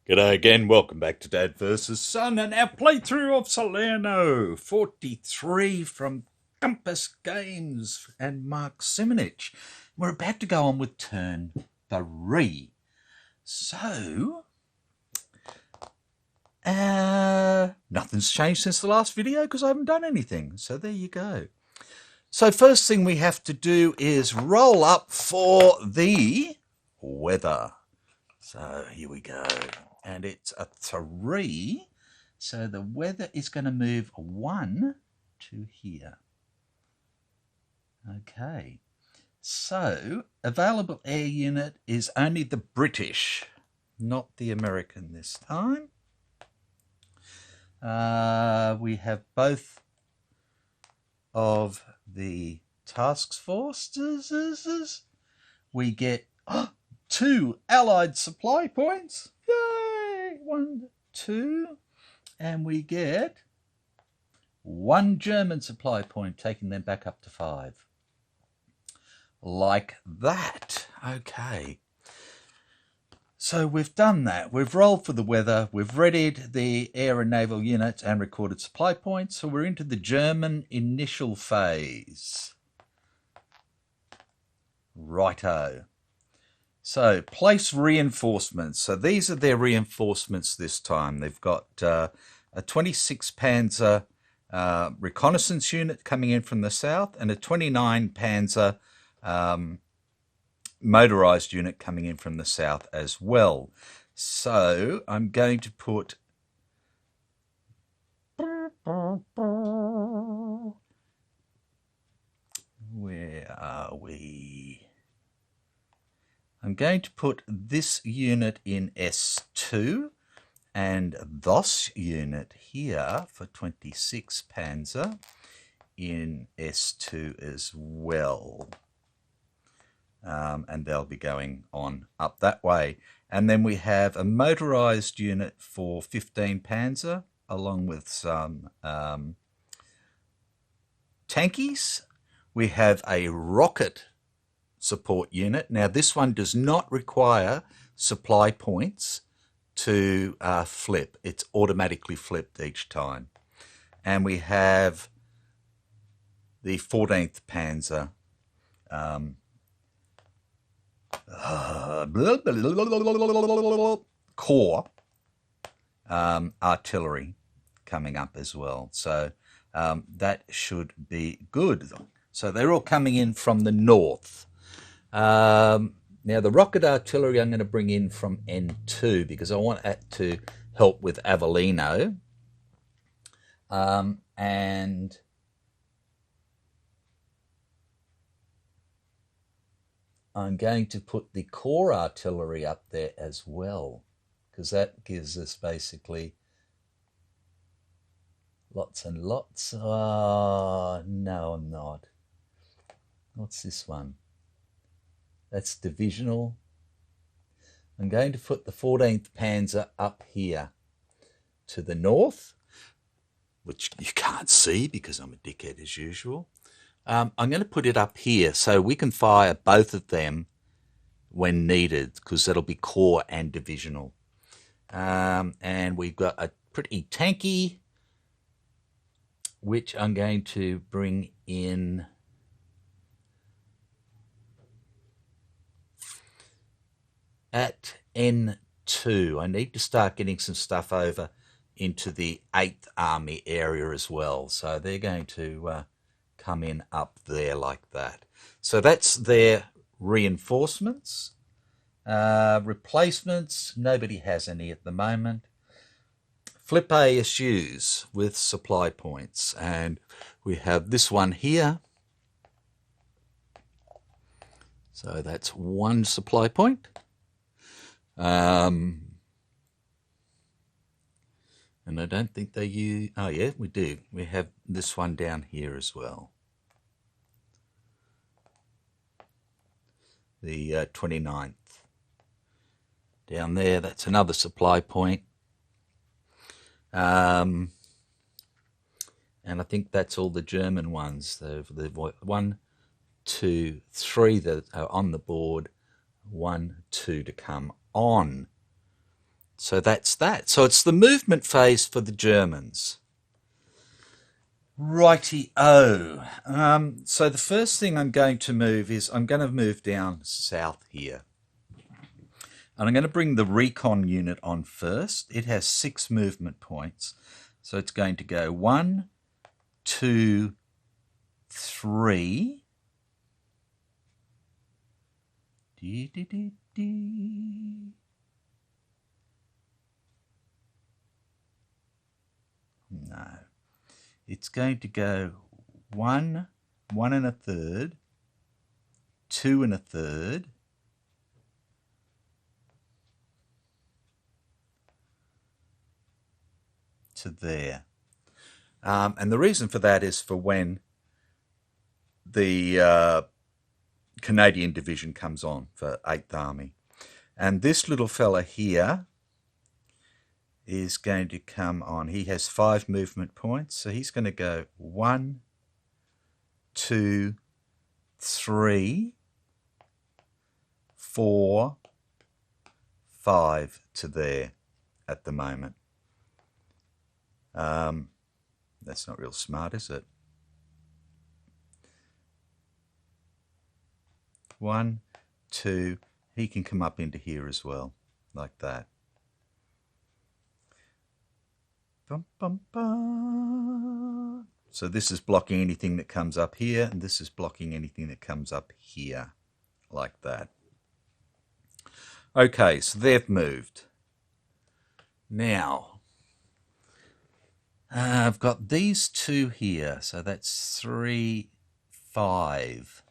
G'day again, welcome back to Dad vs. Son and our playthrough of Salerno 43 from Compass Games and Mark Simonich. We're about to go on with turn 3. So, nothing's changed since the last video because I haven't done anything. So there you go. So first thing we have to do is roll up for the weather. So here we go. And it's a 3, so the weather is going to move 1 to here. Okay, so available air unit is only the British, not the American this time. We have both of the task forces. We get 2 Allied supply points. Yay! 1, 2. And we get 1 German supply point, taking them back up to 5. Like that. Okay. So we've done that. We've rolled for the weather. We've readied the air and naval units and recorded supply points. So we're into the German initial phase. Righto. So, place reinforcements. So these are their reinforcements this time. They've got a 26 Panzer reconnaissance unit coming in from the south and a 29 Panzer motorized unit coming in from the south as well. So, I'm going to put... Where are we? I'm going to put this unit in S2 and this unit here for 26 Panzer in S2 as well. And they'll be going on up that way. And then we have a motorized unit for 15 Panzer along with some tankies. We have a rocket support unit. Now this one does not require supply points to flip. It's automatically flipped each time. And we have the 14th Panzer Corps artillery coming up as well. So that should be good. So they're all coming in from the north. Now the rocket artillery I'm going to bring in from N2 because I want that to help with Avellino. And I'm going to put the core artillery up there as well because that gives us basically lots and lots. Oh, no, I'm not. What's this one? That's divisional. I'm going to put the 14th Panzer up here to the north, which you can't see because I'm a dickhead as usual. I'm going to put it up here so we can fire both of them when needed because that'll be core and divisional. And we've got a pretty tanky, which I'm going to bring in at N2. I need to start getting some stuff over into the 8th Army area as well. So they're going to come in up there like that. So that's their reinforcements. Replacements, nobody has any at the moment. Flip ASUs with supply points. And we have this one here. So that's 1 supply point. And I don't think they use... Oh, yeah, we do. We have this one down here as well. the 29th. Down there, that's another supply point. And I think that's all the German ones. The 1, 2, 3 that are on the board, 1, 2 to come on. So that's that. So it's the movement phase for the Germans. Righty-o. So the first thing I'm going to move is I'm going to move down south here. And I'm going to bring the recon unit on first. It has 6 movement points. So it's going to go 1, 2, 3. No. It's going to go 1, 1 1/3, 2 1/3, to there. And the reason for that is for when the Canadian Division comes on for 8th Army. And this little fella here is going to come on. He has 5 movement points, so he's going to go 1, 2, 3, 4, 5 to there at the moment. That's not real smart, is it? 1, 2, he can come up into here as well, like that. Bum, bum, bum. So this is blocking anything that comes up here, and this is blocking anything that comes up here, like that. Okay, so they've moved. Now, I've got these 2 here, so that's 3, 5.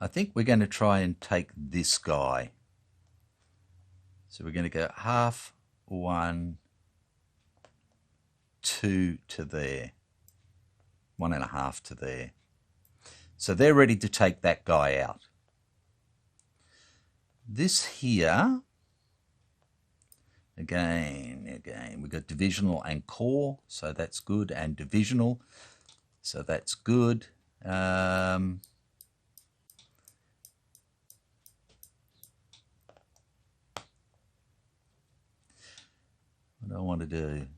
I think we're going to try and take this guy. So we're going to go 1/2, 1, 2 to there, 1 1/2 to there. So they're ready to take that guy out. This here, again, we've got divisional and core, so that's good, and divisional, so that's good. What do I want to do?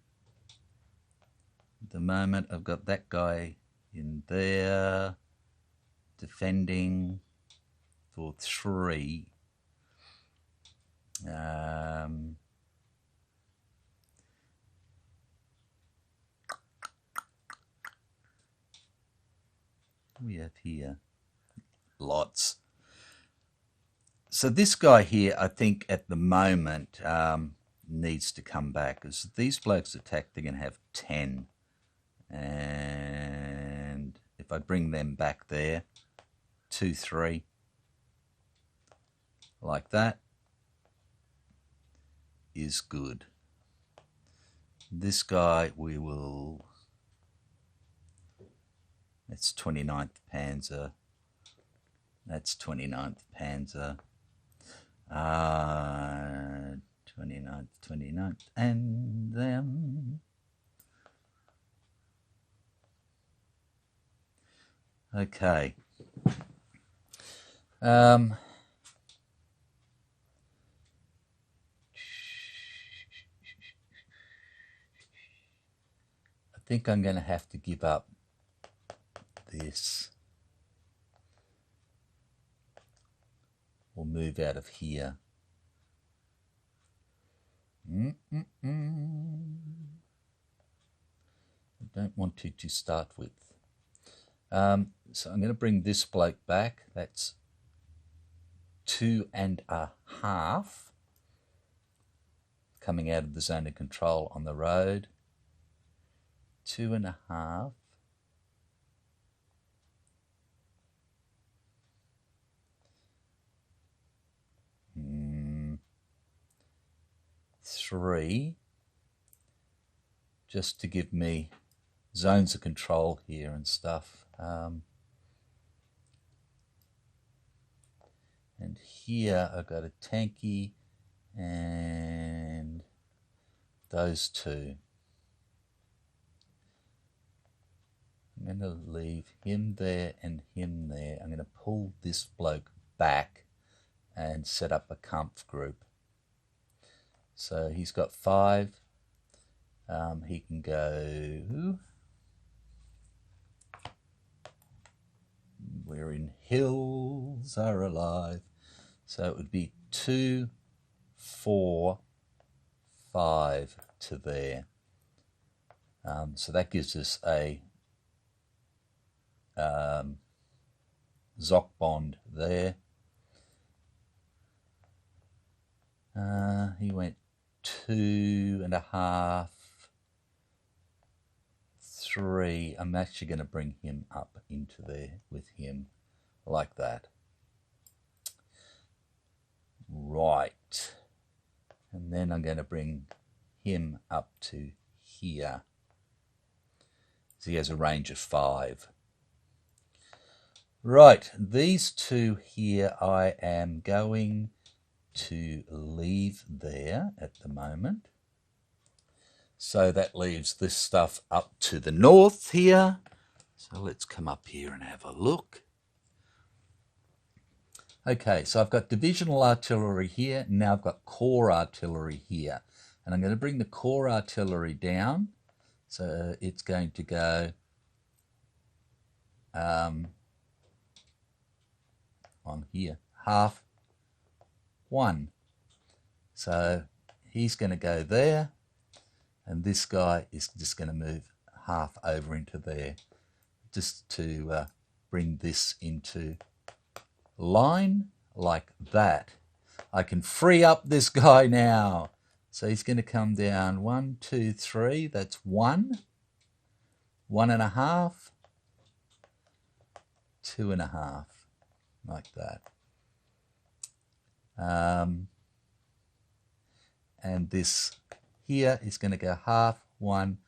At the moment, I've got that guy in there, defending for 3. We have here lots. So this guy here, I think at the moment needs to come back, because these blokes attack, they're going to have 10. And if I bring them back there, 2, 3, like that, is good. This guy we will, that's 29th Panzer, that's 29th Panzer, 29th, and them. Okay. I think I'm going to have to give up this, or move out of here. I don't want to start with. So I'm going to bring this bloke back. That's 2 1/2 coming out of the zone of control on the road. 2 1/2. Three, just to give me zones of control here and stuff. And here I've got a tanky and those two. I'm going to leave him there and him there. I'm going to pull this bloke back and set up a comp group. So he's got 5. He can go... We're in hills are alive. So it would be 2, 4, 5 to there. So that gives us a Zoc bond there. He went 2.5, 3. I'm actually going to bring him up into there with him like that. Right. And then I'm going to bring him up to here. So he has a range of 5. Right, these two here I am going to leave there at the moment. So that leaves this stuff up to the north here. So let's come up here and have a look. Okay, so I've got divisional artillery here. Now I've got corps artillery here. And I'm going to bring the corps artillery down. So it's going to go on here, 1/2. So he's going to go there. And this guy is just going to move 1/2 over into there, just to bring this into line like that. I can free up this guy now. So he's going to come down 1, 2, 3. That's 1, 1.5, 2.5, like that. And this here is going to go 1/2, 1,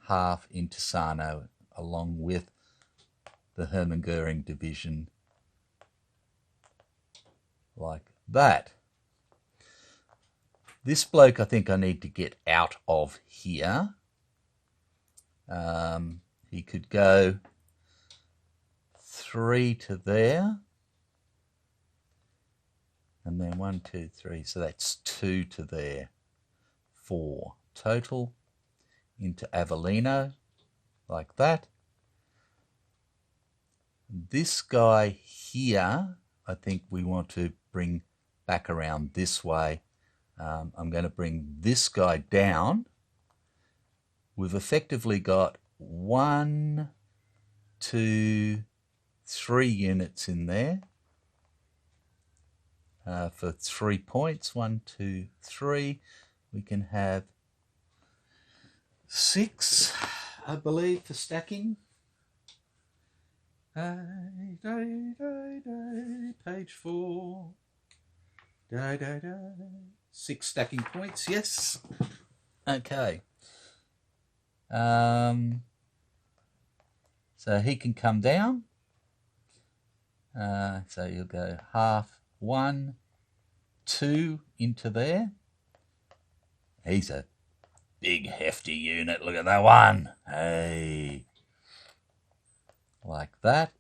1/2 into Salerno, along with the Hermann Goering division, like that. This bloke I think I need to get out of here. He could go 3 to there. And then 1, 2, 3. So that's 2 to there. 4 total into Avellino, like that. This guy here, I think we want to bring back around this way. I'm going to bring this guy down. We've effectively got 1, 2, 3 units in there for 3 points. 1, 2, 3. We can have 6, I believe, for stacking. Page 4. 6 stacking points, yes. Okay. So he can come down. So you'll go 1/2, 1, 2 into there. He's a big, hefty unit. Look at that one. Hey. Like that.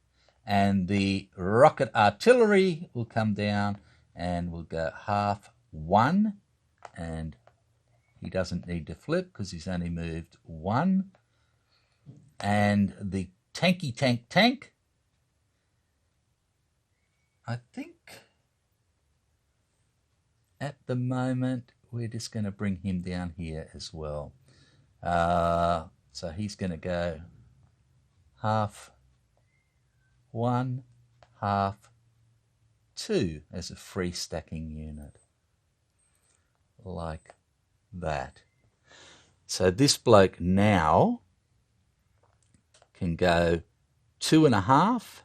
And the rocket artillery will come down and we'll go 1/2, 1. And he doesn't need to flip because he's only moved 1. And the tank, I think at the moment we're just going to bring him down here as well. So he's going to go 1/2, 1, 1/2, 2 as a free stacking unit, like that. So this bloke now can go 2.5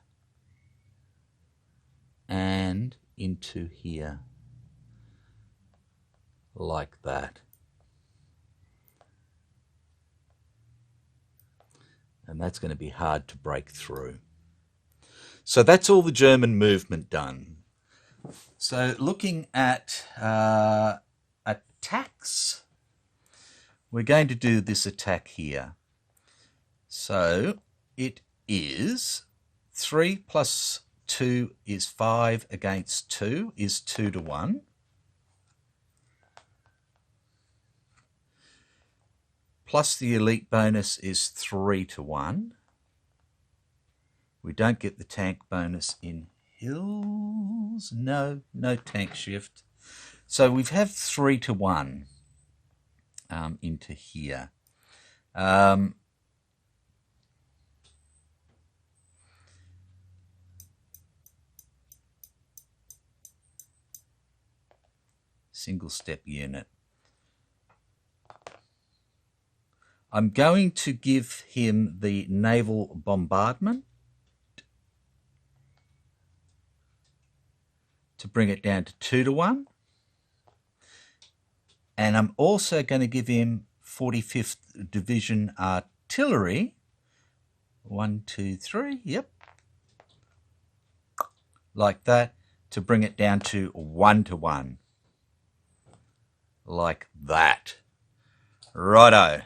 and into here, like that. And that's going to be hard to break through. So that's all the German movement done. So So looking at attacks, we're going to do this attack here. So it is 3 plus 2 is 5 against 2 is 2 to 1. Plus the elite bonus is 3 to 1. We don't get the tank bonus in hills. No tank shift. So we have 3 to 1 into here. Single step unit. I'm going to give him the naval bombardment to bring it down to 2 to 1. And I'm also going to give him 45th Division artillery. 1, 2, 3, yep. Like that, to bring it down to 1 to 1. Like that. Righto.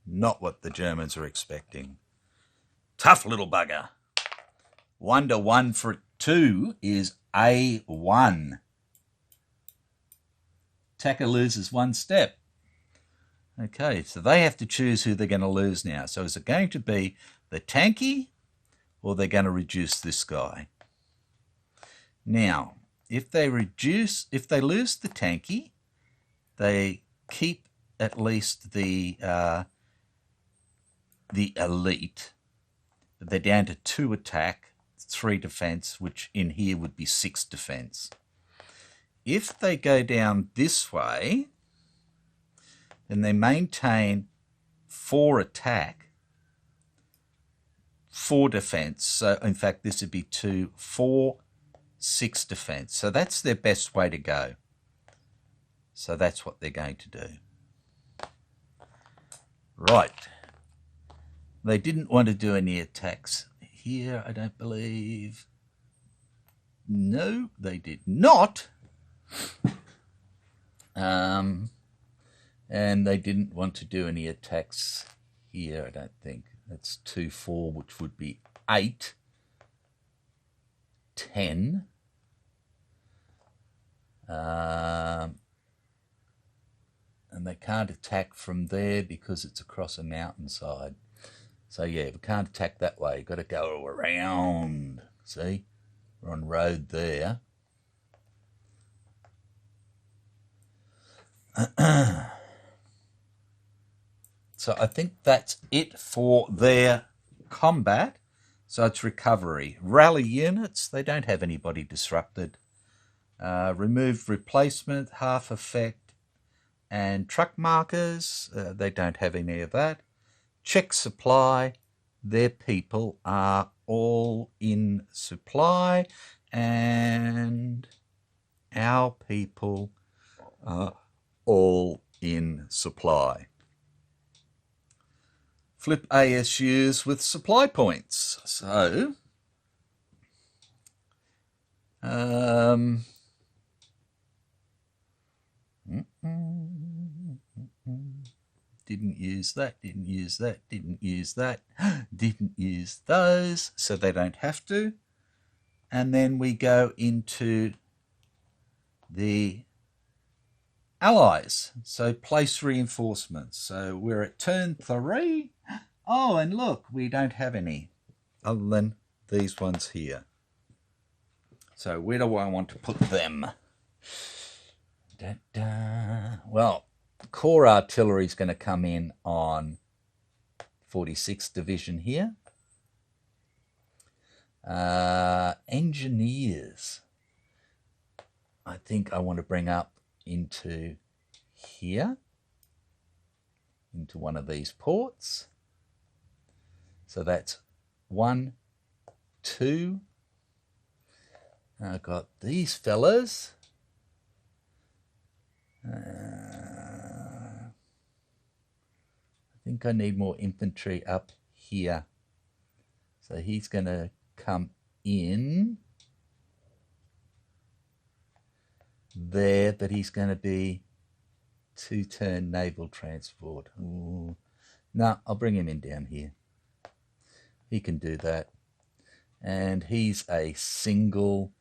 Not what the Germans are expecting. Tough little bugger. 1 to 1 for 2 is A1. Attacker loses 1 step. Okay, so they have to choose who they're going to lose now. So is it going to be the tanky, or they're going to reduce this guy? Now, if they lose the tanky, they keep at least the elite. They're down to 2 attack, 3 defense, which in here would be 6 defense. If they go down this way, then they maintain 4 attack, 4 defense. So in fact, this would be 2, 4, 6 defense. So that's their best way to go. So that's what they're going to do. Right. They didn't want to do any attacks here, I don't believe. No, they did not. And they didn't want to do any attacks here, I don't think. That's 2, 4, which would be 8, 10. And they can't attack from there because it's across a mountainside. So yeah, we can't attack that way. You've got to go around. See? We're on road there. So I think that's it for their combat. So it's recovery. Rally units, they don't have anybody disrupted. Remove replacement, half effect. And truck markers, they don't have any of that. Check supply, their people are all in supply, and our people are all in supply. Flip ASUs with supply points. So, didn't use that, didn't use that, didn't use that, didn't use those, so they don't have to. And then we go into the allies. So place reinforcements. So we're at turn 3. Oh, and look, we don't have any other than these ones here. So where do I want to put them? Well, core artillery is going to come in on 46th Division here. Engineers, I think I want to bring up into here, into one of these ports. So that's 1, 2. I've got these fellas. I think I need more infantry up here. So he's going to come in there, but he's going to be 2-turn naval transport. Ooh. No, I'll bring him in down here. He can do that. And he's a single.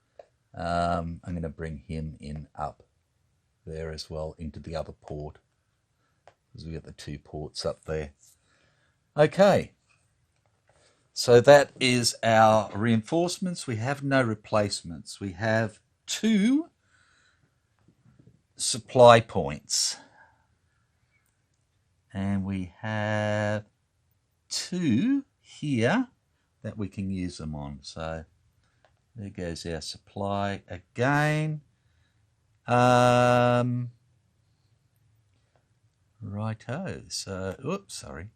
I'm going to bring him in up there as well into the other port, because we've got the 2 ports up there. Okay. So that is our reinforcements. We have no replacements. We have 2 supply points. And we have 2 here that we can use them on. So there goes our supply again. Righto. So, oops, sorry.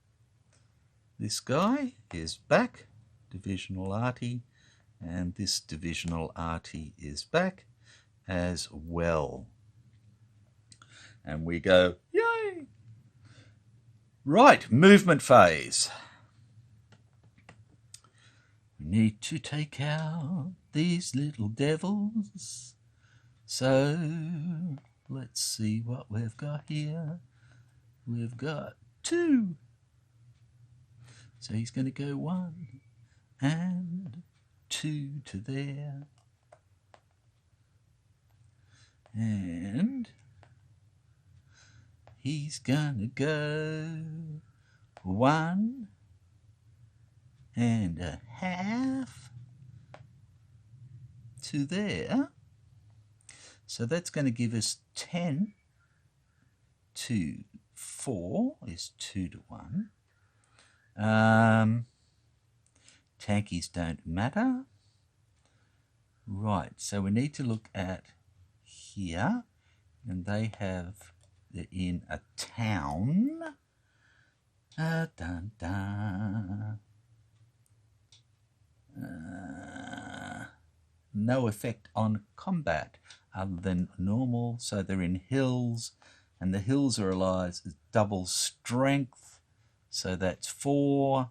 This guy is back, divisional arty, and this divisional arty is back as well. And we go, yay! Right, movement phase. We need to take out these little devils. So let's see what we've got here. We've got 2. So he's going to go 1 and 2 to there. And he's going to go 1 and a half to there. So that's going to give us 10 to 4 is 2 to 1. Tankies don't matter. Right, so we need to look at here, and they have, they're in a town. Dun, dun. No effect on combat other than normal, so they're in hills, and the hills are allies as double strength, so that's 4,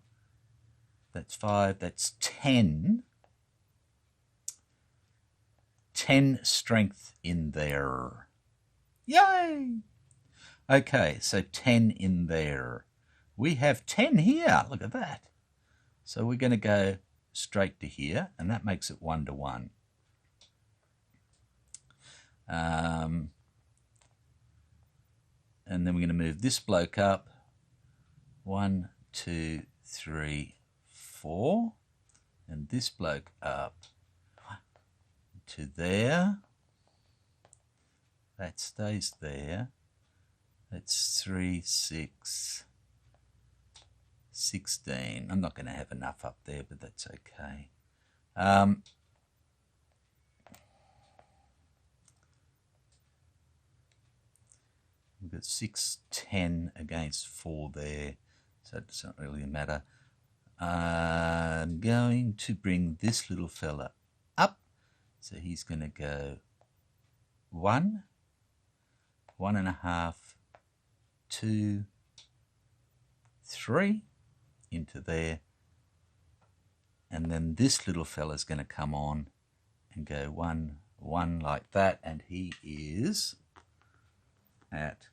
that's 5, that's 10 strength in there. Yay! Okay, so 10 in there. We have 10 here, look at that. So we're going to go straight to here, and that makes it 1 to 1. And then we're going to move this bloke up. 1, 2, 3, 4. And this bloke up to there. That stays there. That's 3, 6, 16. I'm not going to have enough up there, but that's okay. We've got 6, 10 against 4 there, so it doesn't really matter. I'm going to bring this little fella up, so he's going to go 1, 1.5, 2, 3 into there, and then this little fella's going to come on and go 1, 1 like that, and he is at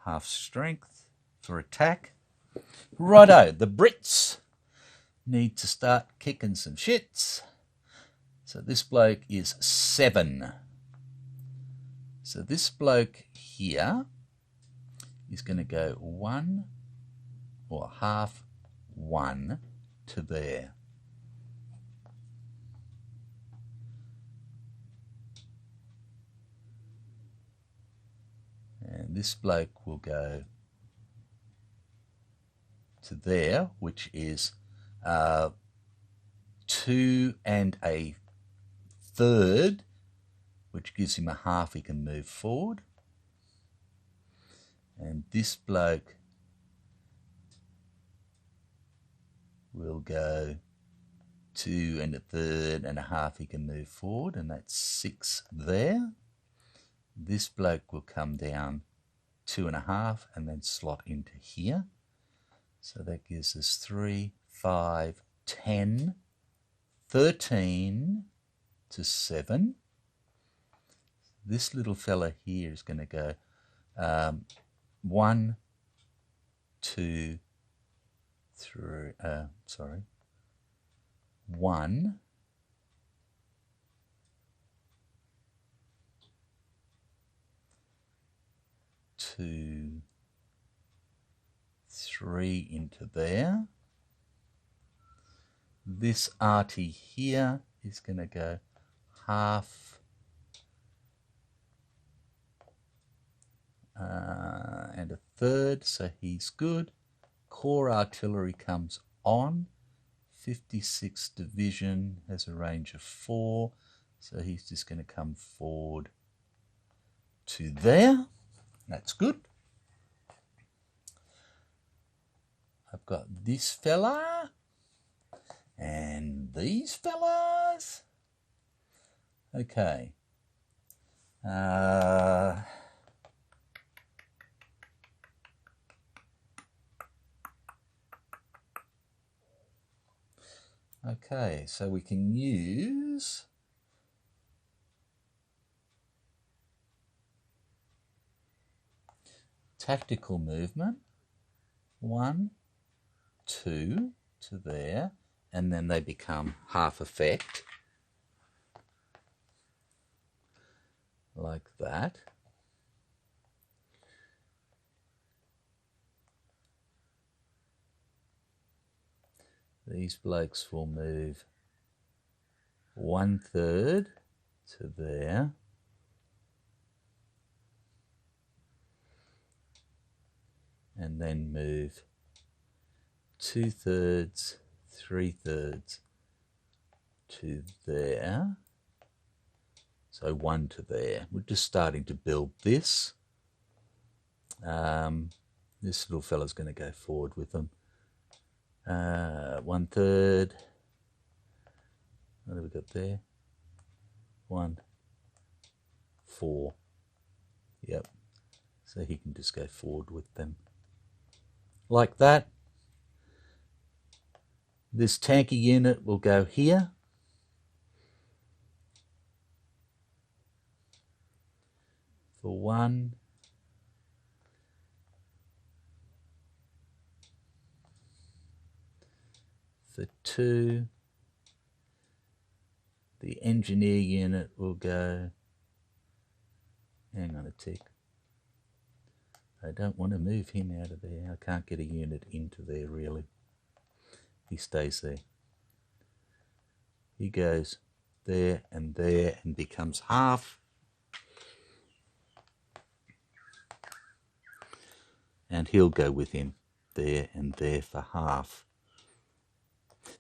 half strength for attack. Righto, the Brits need to start kicking some shits. So this bloke is 7. So this bloke here is going to go 1 or half 1 to there. And this bloke will go to there, which is 2 1/3, which gives him a half he can move forward. And this bloke will go 2 1/3 and a half he can move forward, and that's 6 there. This bloke will come down 2 1/2 and then slot into here. So that gives us 3, 5, 10, 13 to 7. this little fella here is going to go 1, 2, 3, 1, 2, 3 into there. This arty here is going to go half and a third, so he's good. Corps artillery comes on. 56th Division has a range of 4, so he's just going to come forward to there. That's good. I've got this fella and these fellas. Okay. Okay, so we can use tactical movement. 1, 2 to there, and then they become half effect, like that. These blokes will move 1/3 to there, and then move 2/3, 3/3 to there. So 1 to there. We're just starting to build this. This little fella's going to go forward with them. 1/3. What have we got there? 1, 4. Yep. So he can just go forward with them. Like that. This tanky unit will go here. For 1. For 2. The engineer unit will go, hang on a tick. I don't want to move him out of there. I can't get a unit into there really. He stays there. He goes there and becomes half. And he'll go with him there and there for half.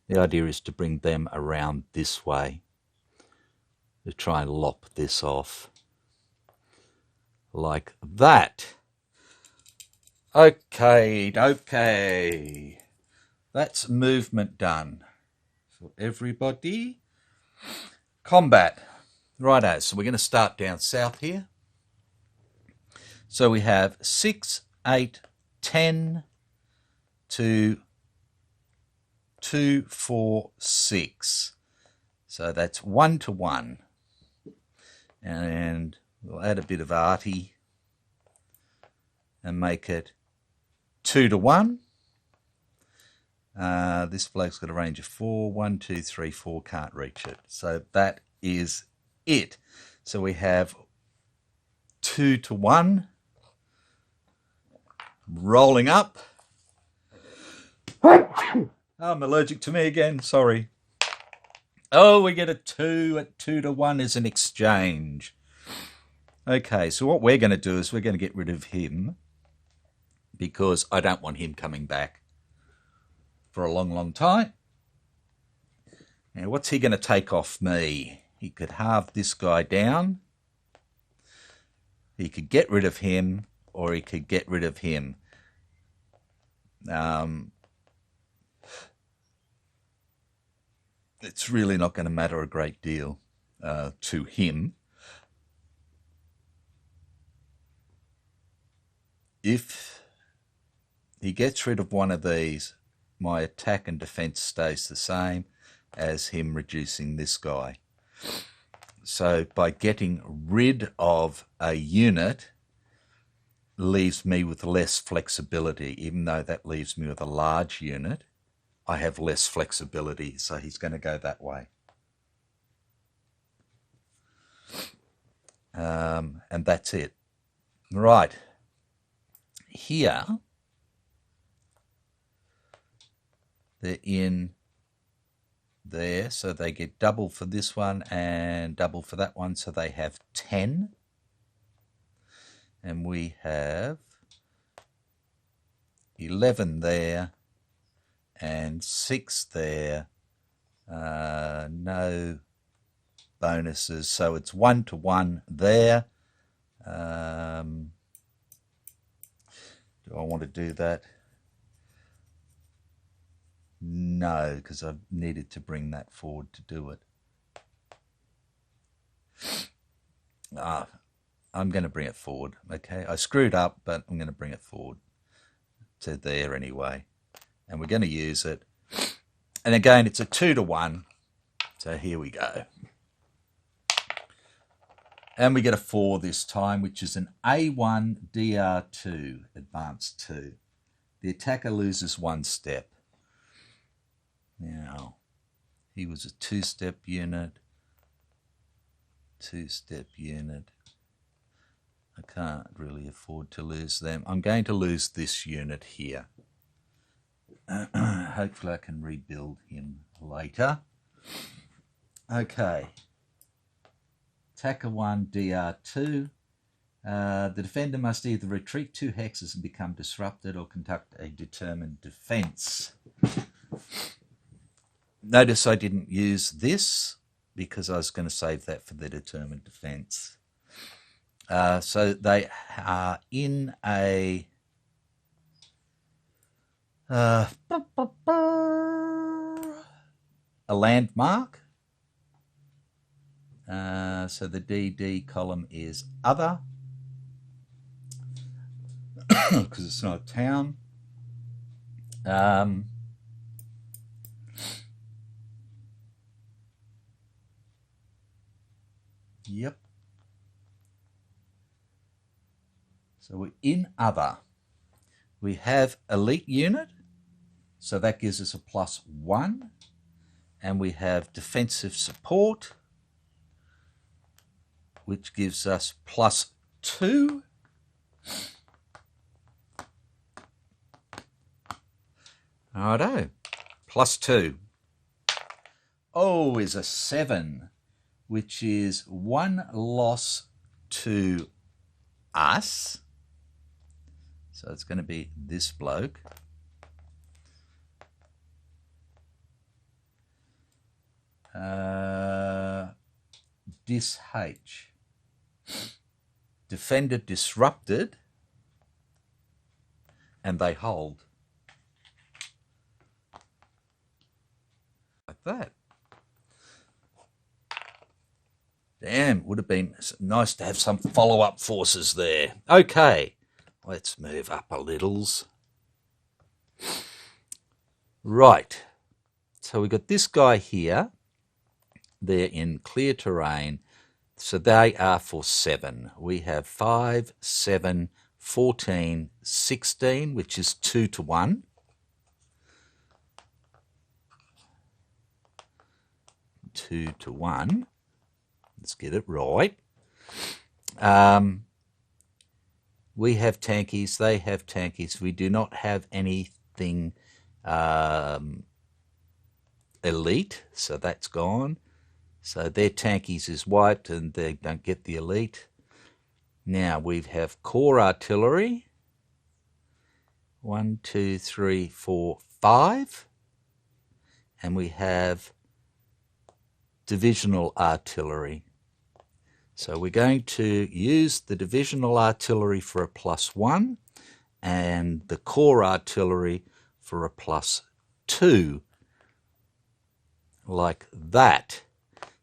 The idea is to bring them around this way, to try and lop this off like that. Okay. That's movement done for everybody. Combat. Righto, so we're going to start down south here. So we have 6, 8, 10 to 2, 4, 6. So that's 1 to 1. And we'll add a bit of arty and make it 2 to 1. This bloke's got a range of 4. 1, 2, 3, 4, can't reach it. So that is it. So we have 2 to 1. Rolling up. Oh, I'm allergic to me again, sorry. Oh, we get a 2 at 2 to 1 as an exchange. Okay, so what we're going to do is we're going to get rid of him because I don't want him coming back for a long, long time. Now, what's he going to take off me? He could halve this guy down. He could get rid of him, or he could get rid of him. It's really not going to matter a great deal to him. If he gets rid of one of these, my attack and defense stays the same as him reducing this guy. So by getting rid of a unit leaves me with less flexibility. Even though that leaves me with a large unit, I have less flexibility. So he's going to go that way. And that's it. Right. Here, they're in there, so they get double for this one and double for that one, so they have 10. And we have 11 there and 6 there. No bonuses, so it's 1 to 1 there. Do I want to do that? No, because I needed to bring that forward to do it. I'm going to bring it forward, okay? I screwed up, but I'm going to bring it forward to there anyway. And we're going to use it. And again, it's a 2 to 1. So here we go. And we get a 4 this time, which is an A1 DR2, advanced 2. The attacker loses 1 step. Now, he was a 2-step unit. 2-step unit. I can't really afford to lose them. I'm going to lose this unit here. Hopefully I can rebuild him later. Okay. Attacker 1, DR2. The defender must either retreat 2 hexes and become disrupted or conduct a determined defense. Notice I didn't use this because I was going to save that for the determined defense. So they are in a landmark. So the DD column is other because it's not a town. Yep. So we're in other. We have elite unit, so that gives us a +1. And we have defensive support, which gives us +2. Righto, +2. Oh, is a 7, which is 1 loss to us. So it's going to be this bloke. Dis-H. Defender disrupted, and they hold. Like that. Damn, would have been nice to have some follow-up forces there. Okay, let's move up a littles. Right, so we got this guy here. They're in clear terrain, so they are for 7. We have 5, 7, 14, 16, which is 2 to 1. Two to 1. Let's get it right. We have tankies, they have tankies. We do not have anything elite, so that's gone. So their tankies is wiped and they don't get the elite. Now we have core artillery. 1, 2, 3, 4, 5. And we have divisional artillery. So we're going to use the divisional artillery for a +1 and the core artillery for a +2, like that.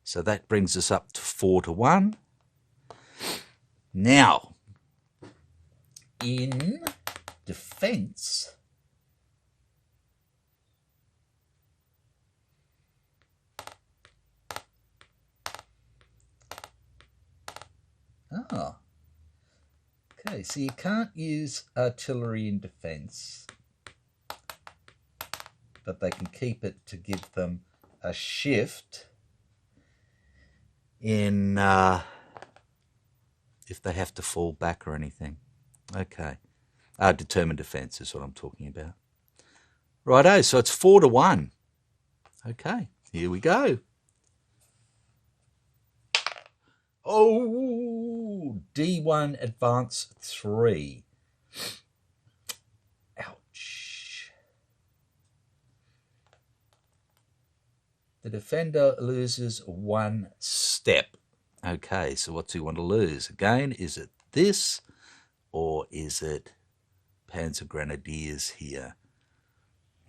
So that brings us up to 4 to 1. Now, in defense, Oh. Okay, so you can't use artillery in defence, but they can keep it to give them a shift in if they have to fall back or anything. Okay. Determined defence is what I'm talking about. Righto, so it's 4-1. Okay, here we go. Oh, D1 advance 3. Ouch. The defender loses 1 step. Okay, so what's he want to lose? Again, is it this or is it Panzer Grenadiers here?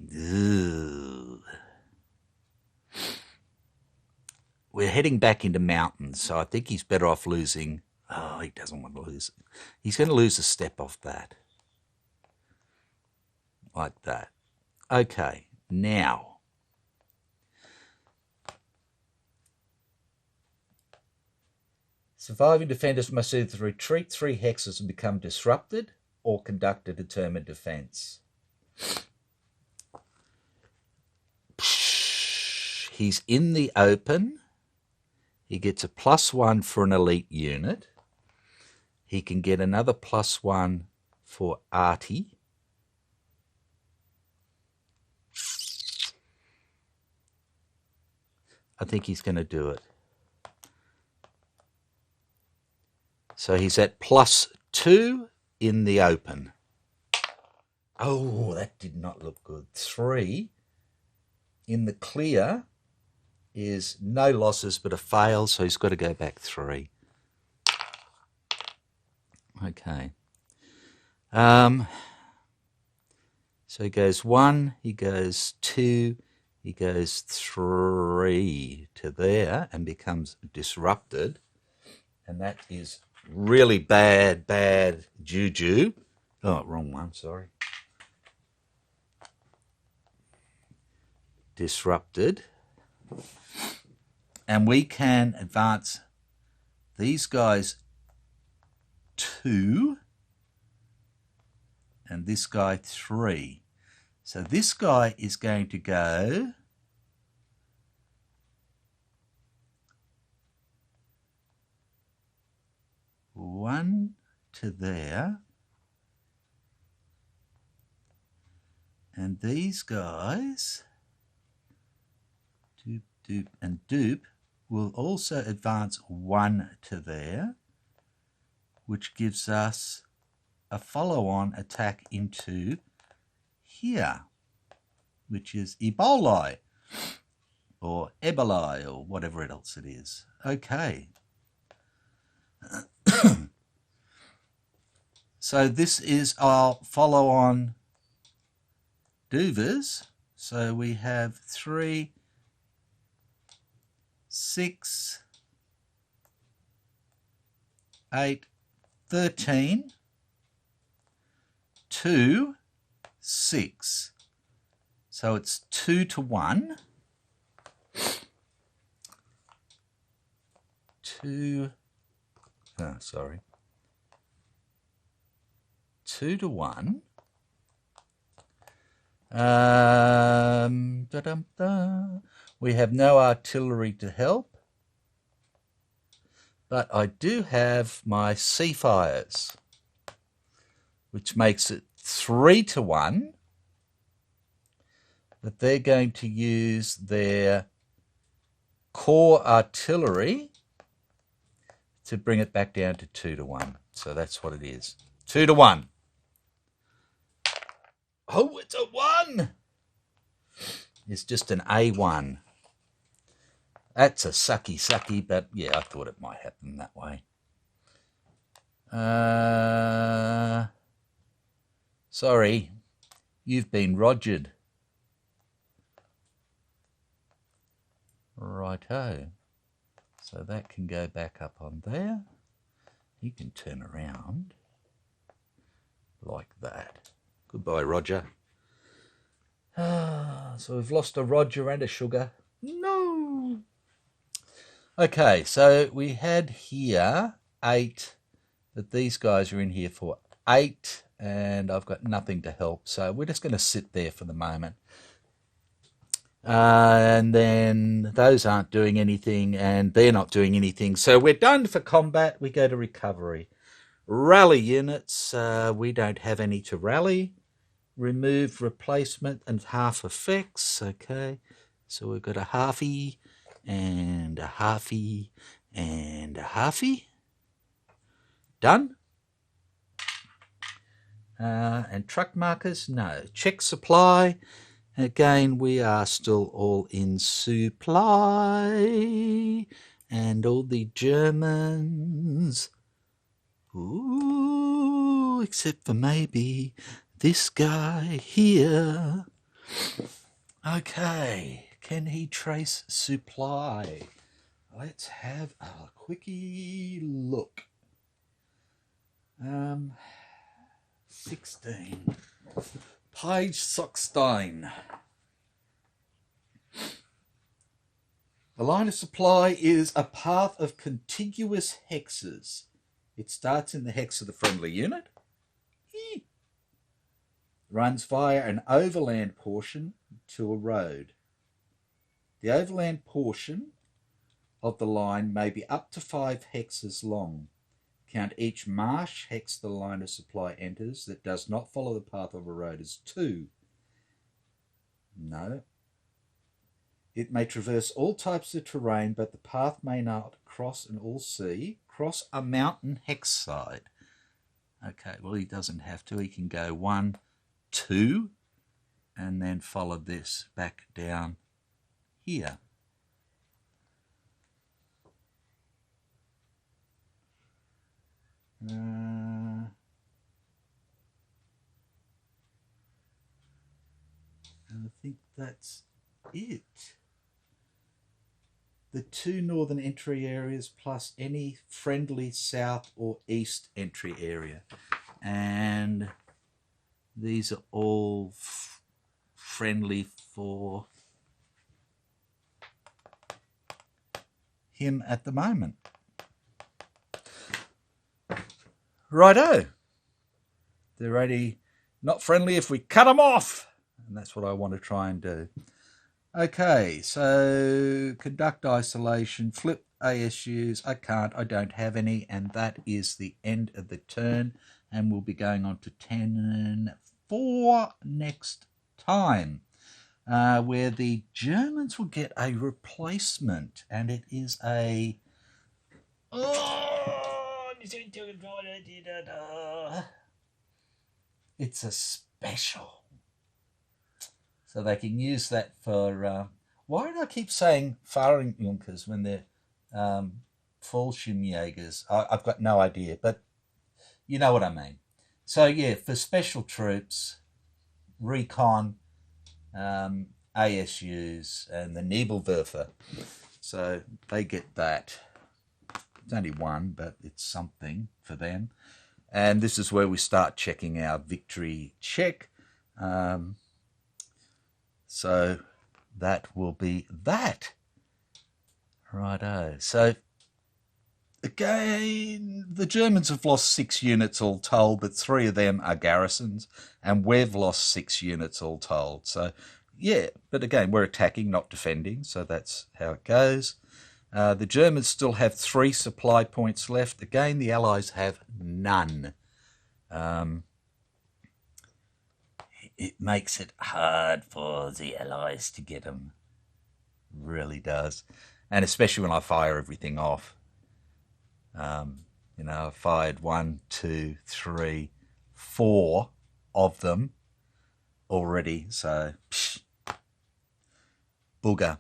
Ugh. We're heading back into mountains, so I think he's better off losing. Oh, he doesn't want to lose it. He's going to lose a step off that. Like that. Okay, now. Surviving defenders must either retreat 3 hexes and become disrupted or conduct a determined defence. He's in the open. He gets a +1 for an elite unit. He can get another +1 for arty. I think he's going to do it. So he's at +2 in the open. Oh, that did not look good. 3 in the clear is no losses but a fail, so he's got to go back 3. Okay. So he goes 1, he goes 2, he goes 3 to there and becomes disrupted. And that is really bad juju. Oh, wrong one, sorry. Disrupted. And we can advance these guys 2 and this guy 3. So this guy is going to go one to there, and these guys doop, doop, and doop will also advance 1 to there, which gives us a follow-on attack into here, which is Ebola or Ebola or whatever else it is. Okay. So this is our follow-on doovers. So we have 3, 6, 8, 13, 2, 6. So it's 2-1. 2-1. We have no artillery to help, but I do have my sea fires, which makes it 3-1. But they're going to use their core artillery to bring it back down to 2-1. So that's what it is. 2-1. Oh, it's a 1. It's just an A1. That's a sucky, but yeah, I thought it might happen that way. Sorry, you've been rogered. Righto. So that can go back up on there. He can turn around like that. Goodbye, Roger. So we've lost a Roger and a Sugar. No. Okay, so we had here 8 that these guys are in here for 8, and I've got nothing to help. So we're just going to sit there for the moment. And then those aren't doing anything, and they're not doing anything. So we're done for combat. We go to recovery. Rally units, we don't have any to rally. Remove replacement and half effects. Okay, so we've got a halfie and a halfie and a halfie. Done. And truck markers, no. Check supply. Again, we are still all in supply. And all the Germans. Ooh, except for maybe this guy here. Okay, can he trace supply? Let's have a quickie look. 16. Page 16. The line of supply is a path of contiguous hexes. It starts in the hex of the friendly unit, runs via an overland portion to a road. The overland portion of the line may be up to 5 hexes long. Count each marsh hex the line of supply enters that does not follow the path of a road as 2. No. It may traverse all types of terrain, but the path may not cross an all sea, cross a mountain hex side. Okay, well, he doesn't have to. He can go 1, 2, and then follow this back down here. I think that's it. The 2 northern entry areas plus any friendly south or east entry area. And these are all friendly for him at the moment. Righto. They're already not friendly if we cut them off. And that's what I want to try and do. Okay, so conduct isolation, flip ASUs. I can't, I don't have any. And that is the end of the turn. And we'll be going on to 10-4 next time. Where the Germans will get a replacement. And it is a... it's a special. So they can use that for... why do I keep saying Fahrenjunkers when they're Fallschirmjägers? I've got no idea, but you know what I mean. So yeah, for special troops, recon, ASUs, and the Nebelwerfer. So they get that. It's only one, but it's something for them. And this is where we start checking our victory check. So that will be that. Righto. So again, the Germans have lost 6 units all told, but 3 of them are garrisons, and we've lost 6 units all told. So yeah, but again, we're attacking, not defending, so that's how it goes. The Germans still have 3 supply points left. Again, the Allies have none. It makes it hard for the Allies to get them. It really does. And especially when I fire everything off. You know, I fired 1, 2, 3, 4 of them already. So, booger.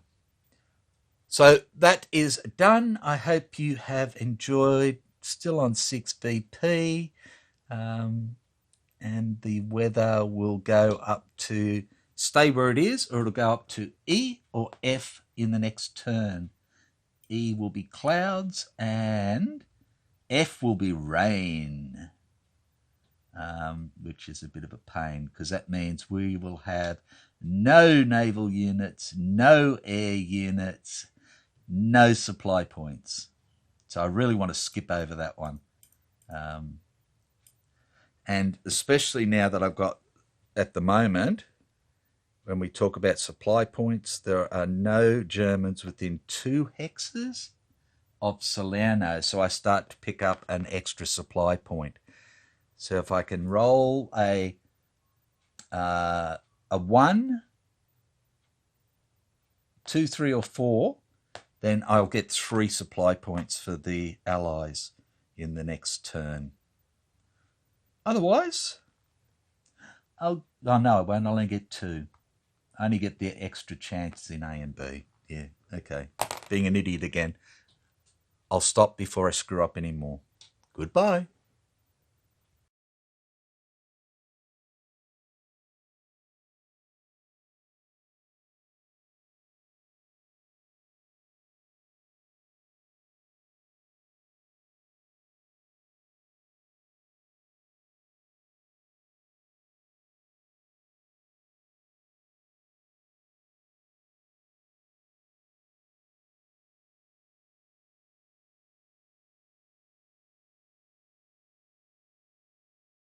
So that is done. I hope you have enjoyed. Still on 6 BP. And the weather will go up to, stay where it is, or it'll go up to E or F in the next turn. E will be clouds and F will be rain, which is a bit of a pain because that means we will have no naval units, no air units, no supply points. So I really want to skip over that one. And especially now that I've got, at the moment, when we talk about supply points, there are no Germans within 2 hexes of Salerno. So I start to pick up an extra supply point. So if I can roll a 1, 2, 3, or 4, then I'll get 3 supply points for the Allies in the next turn. Otherwise, no, I won't. I'll only get 2. I only get the extra chances in A and B. Yeah, okay. Being an idiot again. I'll stop before I screw up anymore. Goodbye.